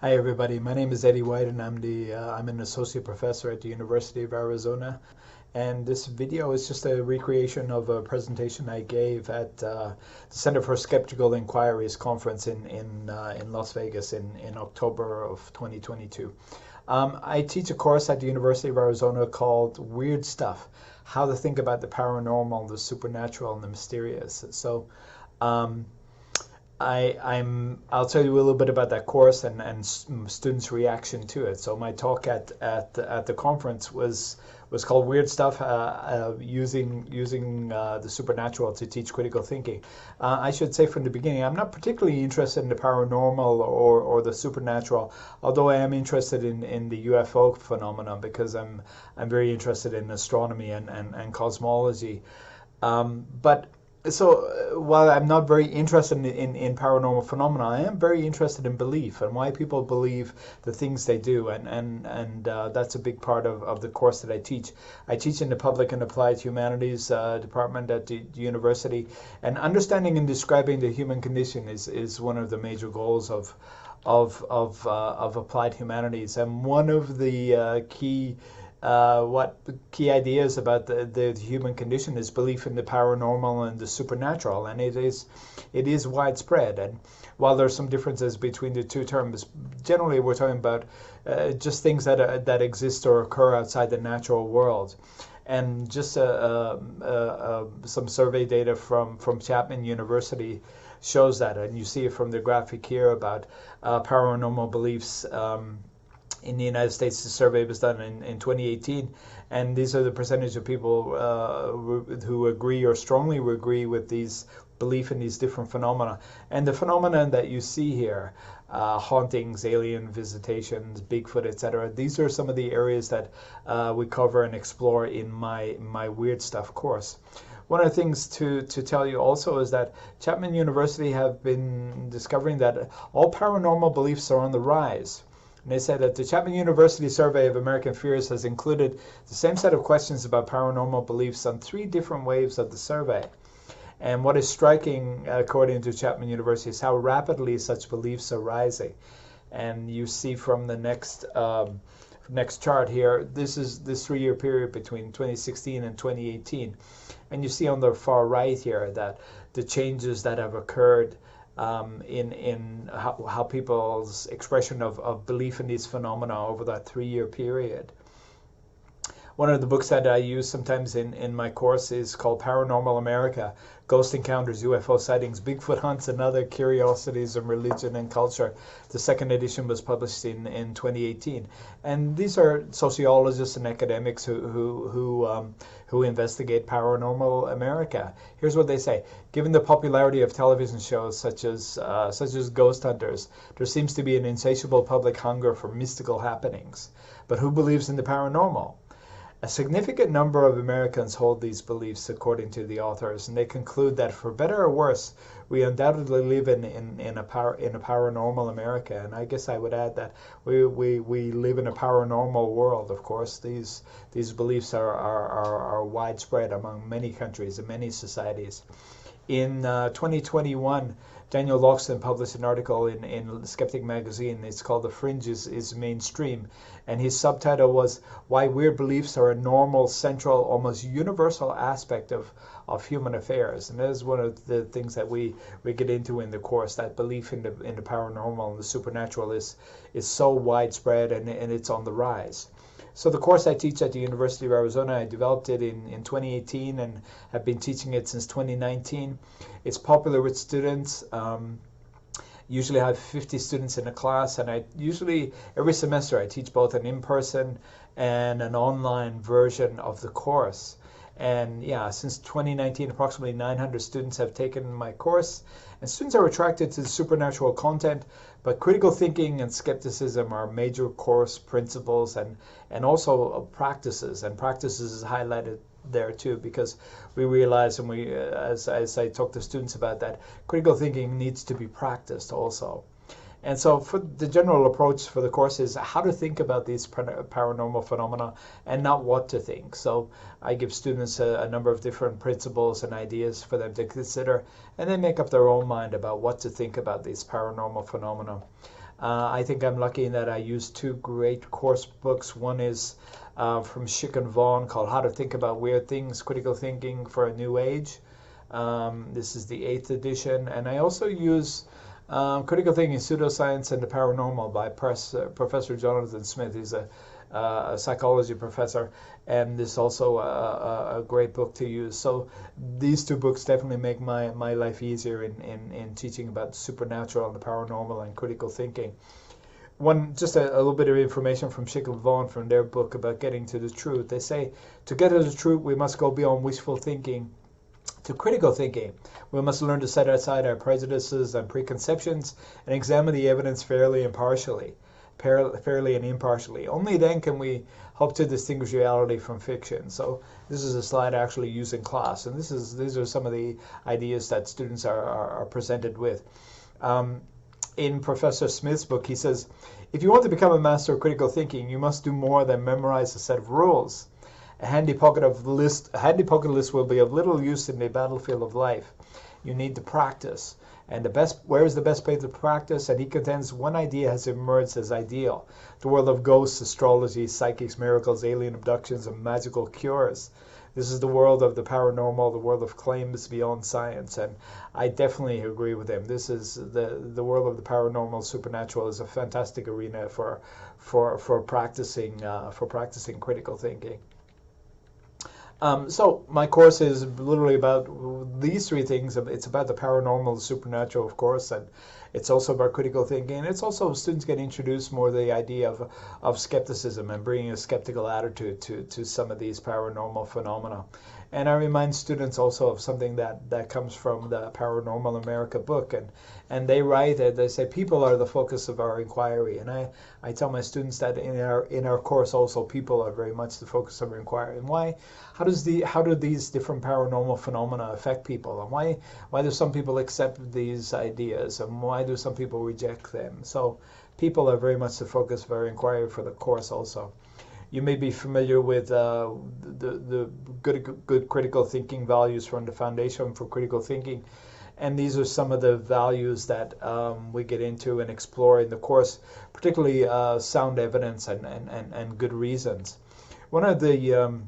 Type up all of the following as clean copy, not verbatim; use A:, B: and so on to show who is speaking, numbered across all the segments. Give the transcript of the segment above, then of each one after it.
A: Hi everybody, my name is Eddie White and I'm an associate professor at the University of Arizona. And this video is just a recreation of a presentation I gave at the Center for Skeptical Inquiries conference in Las Vegas in October of 2022. I teach a course at the University of Arizona called Weird Stuff: How to Think About the Paranormal, the Supernatural, and the Mysterious. So um, I'll tell you a little bit about that course and students' reaction to it. So my talk at the conference was called Weird Stuff, using the supernatural to teach critical thinking. I should say from the beginning, I'm not particularly interested in the paranormal or the supernatural, although I am interested in the UFO phenomenon because I'm very interested in astronomy and cosmology. But while I'm not very interested in paranormal phenomena, I am very interested in belief and why people believe the things they do, and that's a big part of the course that I teach. I teach in the Public and Applied Humanities department at the university, and understanding and describing the human condition is one of the major goals of applied humanities, and one of the key ideas about the human condition is belief in the paranormal and the supernatural, and it is widespread. And while there are some differences between the two terms, generally we're talking about just things that exist or occur outside the natural world. And just some survey data from Chapman University shows that, and you see it from the graphic here about paranormal beliefs. In the United States, the survey was done in 2018, and these are the percentage of people who agree or strongly agree with these belief in these different phenomena. And the phenomenon that you see here, hauntings, alien visitations, Bigfoot, etc., these are some of the areas that we cover and explore in my Weird Stuff course. One of the things to tell you also is that Chapman University have been discovering that all paranormal beliefs are on the rise. And they said that the Chapman University Survey of American Fears has included the same set of questions about paranormal beliefs on 3 different waves of the survey. And what is striking, according to Chapman University, is how rapidly such beliefs are rising. And you see from the next chart here, this is this 3-year period between 2016 and 2018. And you see on the far right here that the changes that have occurred in how people's expression of belief in these phenomena over that 3-year period. One of the books that I use sometimes in my course is called Paranormal America: Ghost Encounters, UFO Sightings, Bigfoot Hunts, and Other Curiosities in Religion and Culture. The 2nd edition was published in 2018. And these are sociologists and academics who investigate paranormal America. Here's what they say: given the popularity of television shows such as Ghost Hunters, there seems to be an insatiable public hunger for mystical happenings. But who believes in the paranormal? A significant number of Americans hold these beliefs, according to the authors, and they conclude that for better or worse, we undoubtedly live in a paranormal America. And I guess I would add that we live in a paranormal world. Of course, these beliefs are widespread among many countries and many societies. In 2021, Daniel Loxton published an article in Skeptic magazine. It's called "The Fringe is Mainstream," and his subtitle was "Why Weird Beliefs Are a Normal, Central, Almost Universal Aspect of Human Affairs." And that is one of the things that we get into in the course, that belief in the paranormal and the supernatural is so widespread, and it's on the rise. So the course I teach at the University of Arizona, I developed it in 2018 and have been teaching it since 2019. It's popular with students. Usually I have 50 students in a class, and I usually, every semester, I teach both an in-person and an online version of the course. And yeah, since 2019, approximately 900 students have taken my course, and students are attracted to the supernatural content, but critical thinking and skepticism are major course principles and also practices. And practices is highlighted there too, because we realize, and as I talk to students about that, critical thinking needs to be practiced also. And so for the general approach for the course is how to think about these paranormal phenomena and not what to think. So I give students a number of different principles and ideas for them to consider, and they make up their own mind about what to think about these paranormal phenomena. I think I'm lucky in that I use two great course books. One is from Schick and Vaughan called How to Think About Weird Things, Critical Thinking for a New Age. This is the 8th edition. And I also use Critical Thinking, Pseudoscience, and the Paranormal by Professor Jonathan Smith. He's a psychology professor, and this is also a great book to use. So these two books definitely make my life easier in teaching about the supernatural and the paranormal and critical thinking. Just a little bit of information from Schick and Vaughan from their book about getting to the truth. They say, to get to the truth, we must go beyond wishful thinking to critical thinking. We must learn to set aside our prejudices and preconceptions and examine the evidence fairly and impartially. Only then can we hope to distinguish reality from fiction. So this is a slide I actually use in class, and these are some of the ideas that students are presented with. In Professor Smith's book, he says, if you want to become a master of critical thinking, you must do more than memorize a set of rules. A handy pocket list will be of little use in the battlefield of life. You need to practice. And where is the best place to practice? And he contends one idea has emerged as ideal. The world of ghosts, astrology, psychics, miracles, alien abductions, and magical cures. This is the world of the paranormal, the world of claims beyond science. And I definitely agree with him. This is the world of the paranormal, supernatural is a fantastic arena for practicing critical thinking. So my course is literally about these three things. It's about the paranormal, the supernatural, of course, and it's also about critical thinking. It's also students get introduced more to the idea of skepticism and bringing a skeptical attitude to some of these paranormal phenomena. And I remind students also of something that comes from the Paranormal America book, and they write that they say people are the focus of our inquiry. And I tell my students that in our course also people are very much the focus of our inquiry. And why? How do these different paranormal phenomena affect people? And why do some people accept these ideas? And why do some people reject them? So people are very much the focus of our inquiry for the course also. You may be familiar with the good critical thinking values from the Foundation for Critical Thinking. And these are some of the values that we get into and explore in the course, particularly sound evidence and good reasons. One of the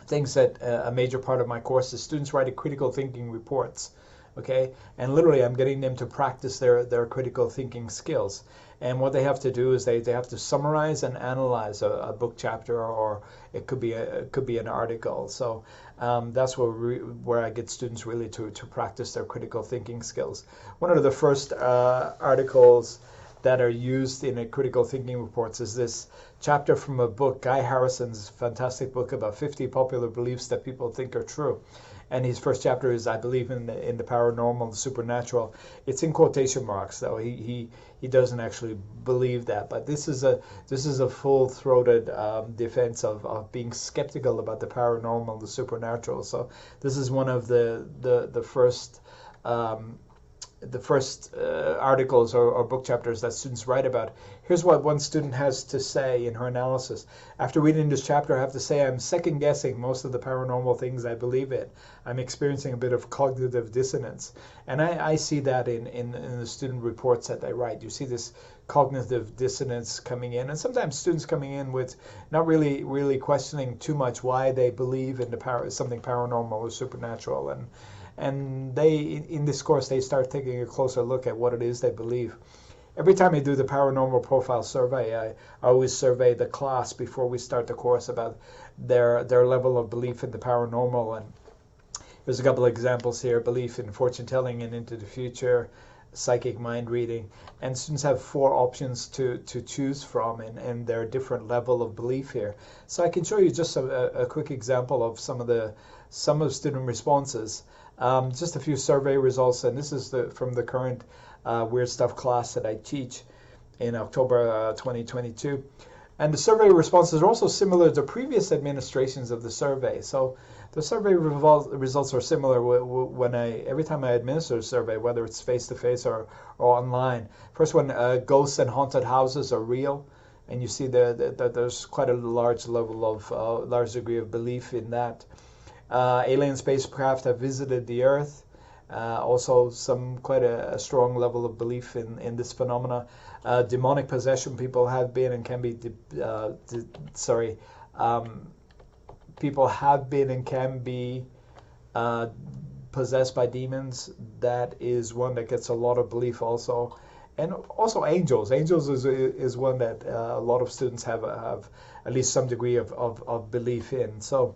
A: things that a major part of my course is students writing critical thinking reports. Okay, and literally I'm getting them to practice their critical thinking skills. And what they have to do is they have to summarize and analyze a book chapter, or it could be an article. So that's where I get students really to practice their critical thinking skills. One of the first articles that are used in a critical thinking reports is this chapter from a book, Guy Harrison's fantastic book about 50 popular beliefs that people think are true. And his first chapter is, I believe in the paranormal, the supernatural. It's in quotation marks, though. He doesn't actually believe that. But this is a full-throated defense of being skeptical about the paranormal, the supernatural. So this is one of the first articles or book chapters that students write about. Here's what one student has to say in her analysis. After reading this chapter, I have to say I'm second guessing most of the paranormal things I believe in. I'm experiencing a bit of cognitive dissonance. And I see that in the student reports that they write. You see this cognitive dissonance coming in, and sometimes students coming in with not really questioning too much why they believe in something paranormal or supernatural, and they, in this course, they start taking a closer look at what it is they believe. Every time I do the paranormal profile survey, I always survey the class before we start the course about their level of belief in the paranormal. And there's a couple of examples here: belief in fortune telling and into the future, psychic mind reading. And students have 4 options to choose from, and their different level of belief here. So I can show you just a quick example of some of student responses. Just a few survey results, and this is from the current Weird Stuff class that I teach in October 2022. And the survey responses are also similar to previous administrations of the survey. So the survey results are similar every time I administer a survey, whether it's face-to-face or online. First one, ghosts and haunted houses are real. And you see that there's quite a large degree of belief in that. Alien spacecraft have visited the Earth. Also, quite a strong level of belief in this phenomena. Demonic possession. People have been and can be. People have been and can be possessed by demons. That is one that gets a lot of belief also. And also angels. Angels is one that a lot of students have at least some degree of belief in. So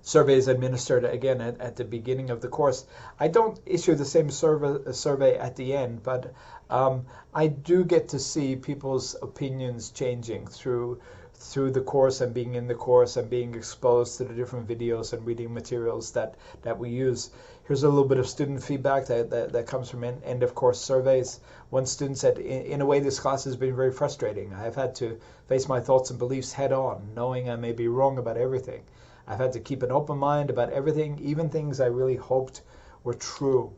A: surveys administered again at the beginning of the course. I don't issue the same survey at the end, but I do get to see people's opinions changing through the course and being in the course and being exposed to the different videos and reading materials that we use. Here's a little bit of student feedback that comes from end of course surveys. One student said, in a way this class has been very frustrating. I've had to face my thoughts and beliefs head on, knowing I may be wrong about everything. I've had to keep an open mind about everything, even things I really hoped were true.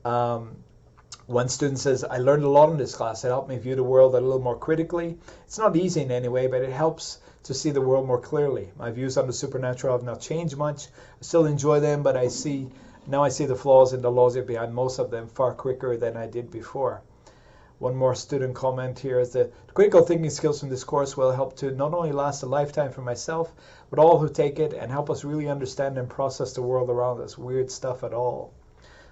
A: One student says, I learned a lot in this class. It helped me view the world a little more critically. It's not easy in any way, but it helps to see the world more clearly. My views on the supernatural have not changed much. I still enjoy them, but now I see the flaws and the logic behind most of them far quicker than I did before. One more student comment here is that the critical thinking skills from this course will help to not only last a lifetime for myself, but all who take it, and help us really understand and process the world around us. Weird stuff at all.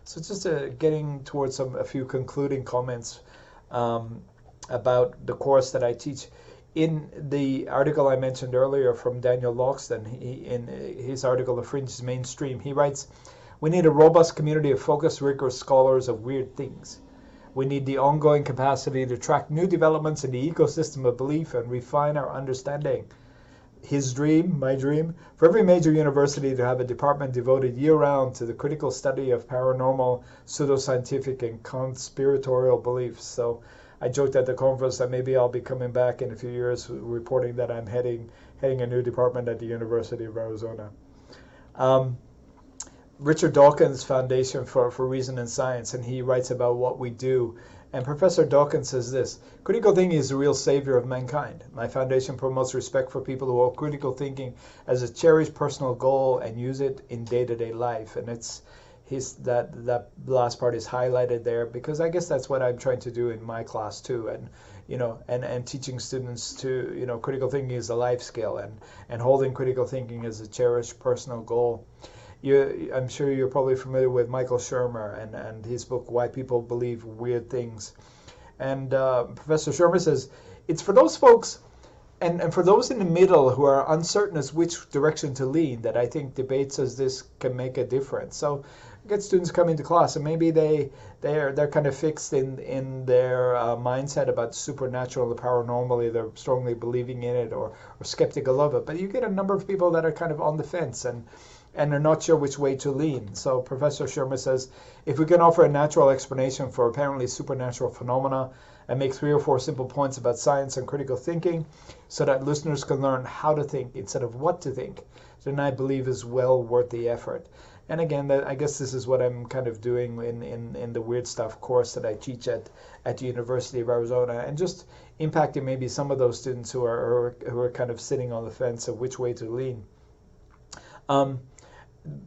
A: So just getting towards a few concluding comments about the course that I teach. In the article I mentioned earlier from Daniel Loxton, in his article, The Fringe is Mainstream, he writes, we need a robust community of focused, rigorous scholars of weird things. We need the ongoing capacity to track new developments in the ecosystem of belief and refine our understanding. His dream, my dream, for every major university to have a department devoted year-round to the critical study of paranormal, pseudoscientific, and conspiratorial beliefs. So I joked at the conference that maybe I'll be coming back in a few years reporting that I'm heading a new department at the University of Arizona. Richard Dawkins Foundation for Reason and Science, and he writes about what we do. And Professor Dawkins says this, critical thinking is the real savior of mankind. My foundation promotes respect for people who hold critical thinking as a cherished personal goal and use it in day-to-day life. And that last part is highlighted there because I guess that's what I'm trying to do in my class too. And and teaching students to, critical thinking is a life skill and holding critical thinking as a cherished personal goal. I'm sure you're probably familiar with Michael Shermer and his book, Why People Believe Weird Things. And Professor Shermer says, it's for those folks and for those in the middle who are uncertain as which direction to lean that I think debates as this can make a difference. So get students coming to class and maybe they're kind of fixed in their mindset about supernatural, the paranormal, either strongly believing in it or skeptical of it. But you get a number of people that are kind of on the fence and they're not sure which way to lean. So Professor Shermer says, if we can offer a natural explanation for apparently supernatural phenomena and make 3 or 4 simple points about science and critical thinking so that listeners can learn how to think instead of what to think, then I believe is well worth the effort. And again, I guess this is what I'm kind of doing in the Weird Stuff course that I teach at the University of Arizona, and just impacting maybe some of those students who are kind of sitting on the fence of which way to lean.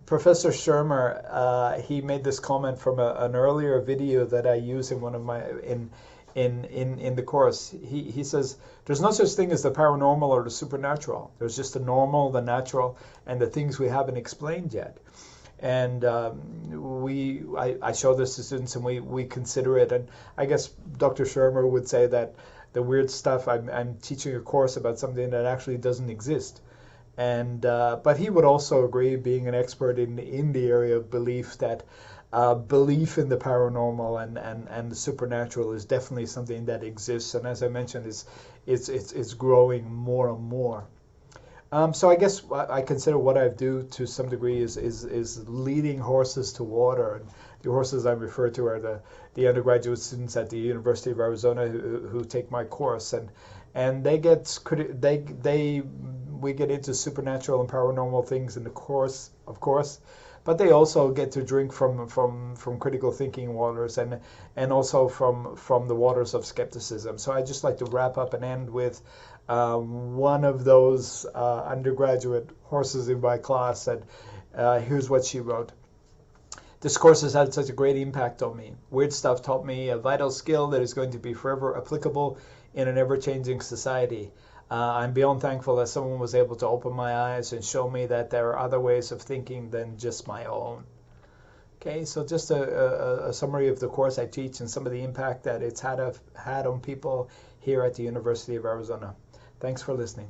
A: Professor Shermer, he made this comment from an earlier video that I use in one of my in the course. He says there's no such thing as the paranormal or the supernatural. There's just the normal, the natural, and the things we haven't explained yet. And I show this to students and we consider it. And I guess Dr. Shermer would say that the weird stuff, I'm teaching a course about something that actually doesn't exist. And but he would also agree, being an expert in the area of belief, that belief in the paranormal and the supernatural is definitely something that exists, and as I mentioned, it's growing more and more. So I guess I consider what I do to some degree is leading horses to water, and the horses I refer to are the undergraduate students at the University of Arizona who take my course, and we get into supernatural and paranormal things in the course, of course, but they also get to drink from critical thinking waters and also from the waters of skepticism. So I just like to wrap up and end with one of those undergraduate horses in my class, and here's what she wrote. This course has had such a great impact on me. Weird Stuff taught me a vital skill that is going to be forever applicable in an ever-changing society. I'm beyond thankful that someone was able to open my eyes and show me that there are other ways of thinking than just my own. Okay, so just a summary of the course I teach and some of the impact that it's had on people here at the University of Arizona. Thanks for listening.